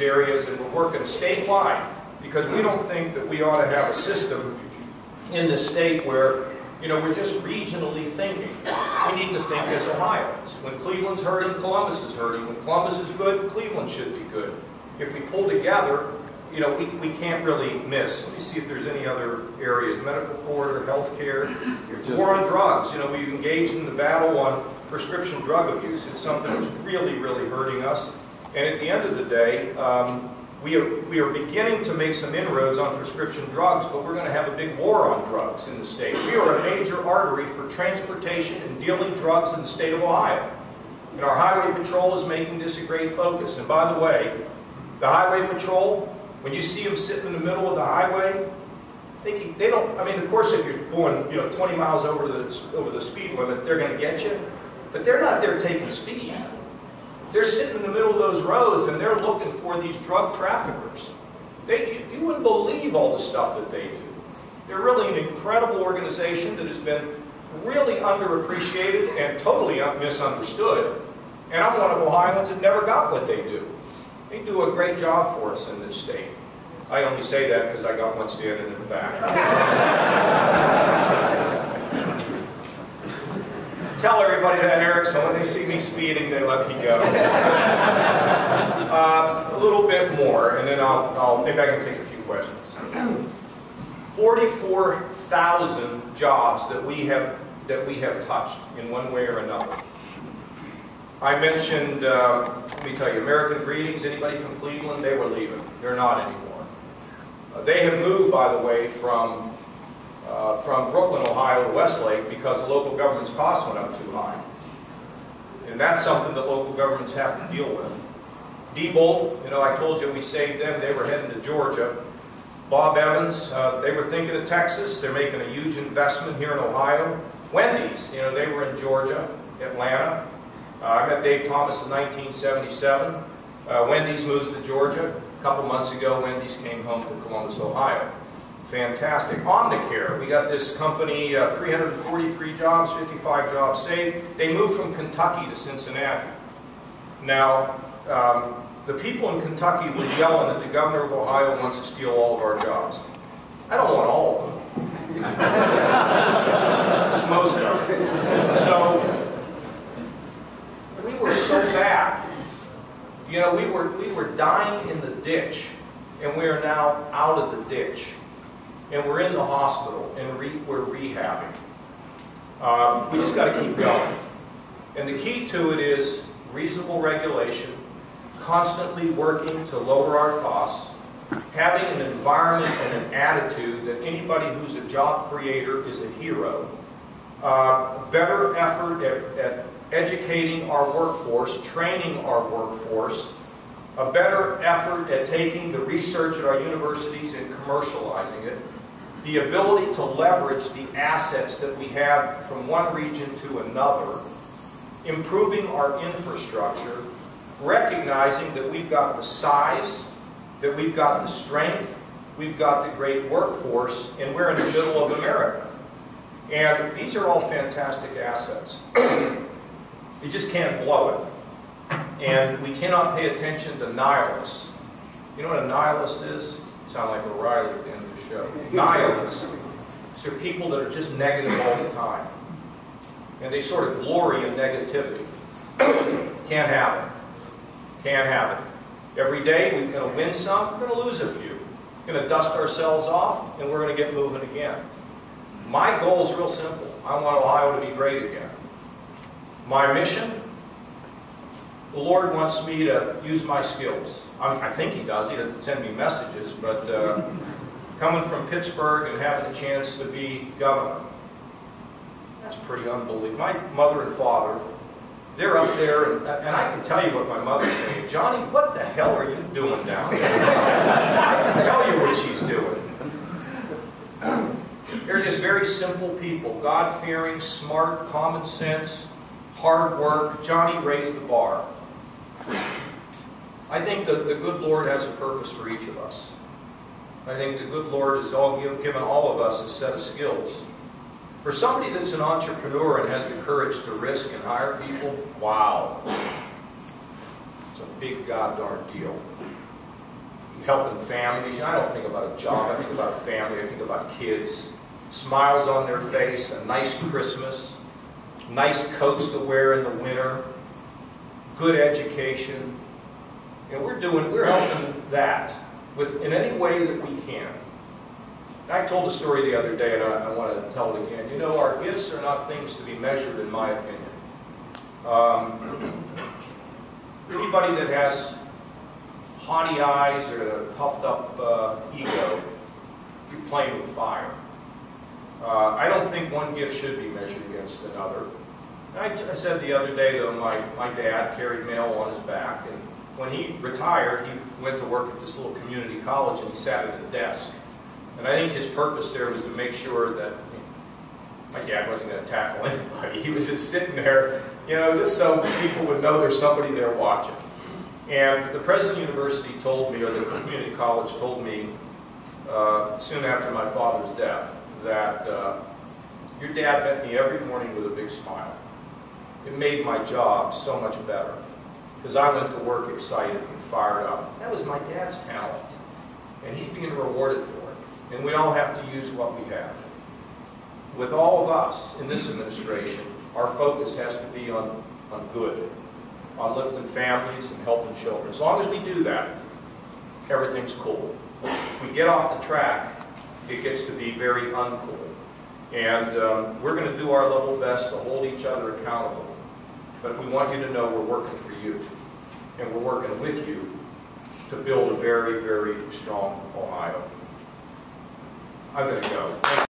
these areas, and we're working statewide because we don't think that we ought to have a system in this state where, you know, we're just regionally thinking. We need to think as Ohioans. When Cleveland's hurting, Columbus is hurting. When Columbus is good, Cleveland should be good. If we pull together, you know, we can't really miss. Let me see if there's any other areas. Medical corridor, healthcare, war on drugs. You know, we've engaged in the battle on prescription drug abuse. It's something that's really, really hurting us. And at the end of the day, we are beginning to make some inroads on prescription drugs, but we're going to have a big war on drugs in the state. We are a major artery for transportation and dealing drugs in the state of Ohio. And our Highway Patrol is making this a great focus. And by the way, the Highway Patrol, when you see them sitting in the middle of the highway, they don't, I mean, of course, if you're going, you know, 20 miles over the speed limit, they're going to get you. But they're not there taking speed. They're sitting in the middle of those roads and they're looking for these drug traffickers. You wouldn't believe all the stuff that they do. They're really an incredible organization that has been really underappreciated and totally misunderstood. And I'm one of Ohioans that never got what they do. They do a great job for us in this state. I only say that because I got one standing in the back. Tell everybody that, Eric, so when they see me speeding, they let me go. A little bit more, and then maybe I can take a few questions. 44,000 jobs that we have touched in one way or another. I mentioned, let me tell you, American Greetings. Anybody from Cleveland? They were leaving. They're not anymore. They have moved, by the way, from Brooklyn, Ohio to Westlake because the local government's costs went up too high. And that's something that local governments have to deal with. Diebold, you know, I told you we saved them. They were heading to Georgia. Bob Evans, they were thinking of Texas. They're making a huge investment here in Ohio. Wendy's, you know, they were in Georgia, Atlanta. I met Dave Thomas in 1977. Wendy's moves to Georgia. A couple months ago, Wendy's came home to Columbus, Ohio. Fantastic. Omnicare, we got this company, 343 jobs, 55 jobs saved. They moved from Kentucky to Cincinnati. Now, the people in Kentucky were yelling that the governor of Ohio wants to steal all of our jobs. I don't want all of them. It's most of them. So, we were so bad. You know, we were dying in the ditch, and we are now out of the ditch. And we're in the hospital, and we're rehabbing. We just got to keep going. And the key to it is reasonable regulation, constantly working to lower our costs, having an environment and an attitude that anybody who's a job creator is a hero, better effort at educating our workforce, training our workforce, a better effort at taking the research at our universities and commercializing it, the ability to leverage the assets that we have from one region to another, improving our infrastructure, recognizing that we've got the size, that we've got the strength, we've got the great workforce, and we're in the middle of America. And these are all fantastic assets. You just can't blow it. And we cannot pay attention to nihilists. You know what a nihilist is? You sound like O'Reilly at the end of the show. Nihilists. These are people that are just negative all the time. And they sort of glory in negativity. Can't have it. Can't have it. Every day we're going to win some, we're going to lose a few. We're going to dust ourselves off, and we're going to get moving again. My goal is real simple. I want Ohio to be great again. My mission, the Lord wants me to use my skills. I think He does. He doesn't send me messages, but coming from Pittsburgh and having a chance to be governor, that's pretty unbelievable. My mother and father, they're up there, and I can tell you what my mother's saying. Johnny, what the hell are you doing down there? I can tell you what she's doing. They're just very simple people, God-fearing, smart, common sense, hard work. Johnny raised the bar. I think that the good Lord has a purpose for each of us. I think the good Lord has given all of us a set of skills. For somebody that's an entrepreneur and has the courage to risk and hire people, wow. It's a big God-darn deal. helping families. You know, I don't think about a job, I think about a family, I think about kids. Smiles on their face, a nice Christmas, nice coats to wear in the winter, good education. You know, we're helping that in any way that we can. I told a story the other day, and I want to tell it again. You know, our gifts are not things to be measured, in my opinion. Anybody that has haughty eyes or a puffed up ego, you're playing with fire. I don't think one gift should be measured against another. I said the other day, though, my dad carried mail on his back, and when he retired, he went to work at this little community college, and he sat at a desk. And I think his purpose there was to make sure that my dad wasn't going to tackle anybody. He was just sitting there, you know, just so people would know there's somebody there watching. And the president of the university told me, or the community college told me, soon after my father's death, that your dad met me every morning with a big smile. It made my job so much better, because I went to work excited and fired up. That was my dad's talent, and he's being rewarded for it. And we all have to use what we have. With all of us in this administration, our focus has to be on good, on lifting families and helping children. As long as we do that, everything's cool. If we get off the track, it gets to be very uncool. And we're going to do our level best to hold each other accountable. But we want you to know we're working for you. And we're working with you to build a very, very strong Ohio. I'm going to go.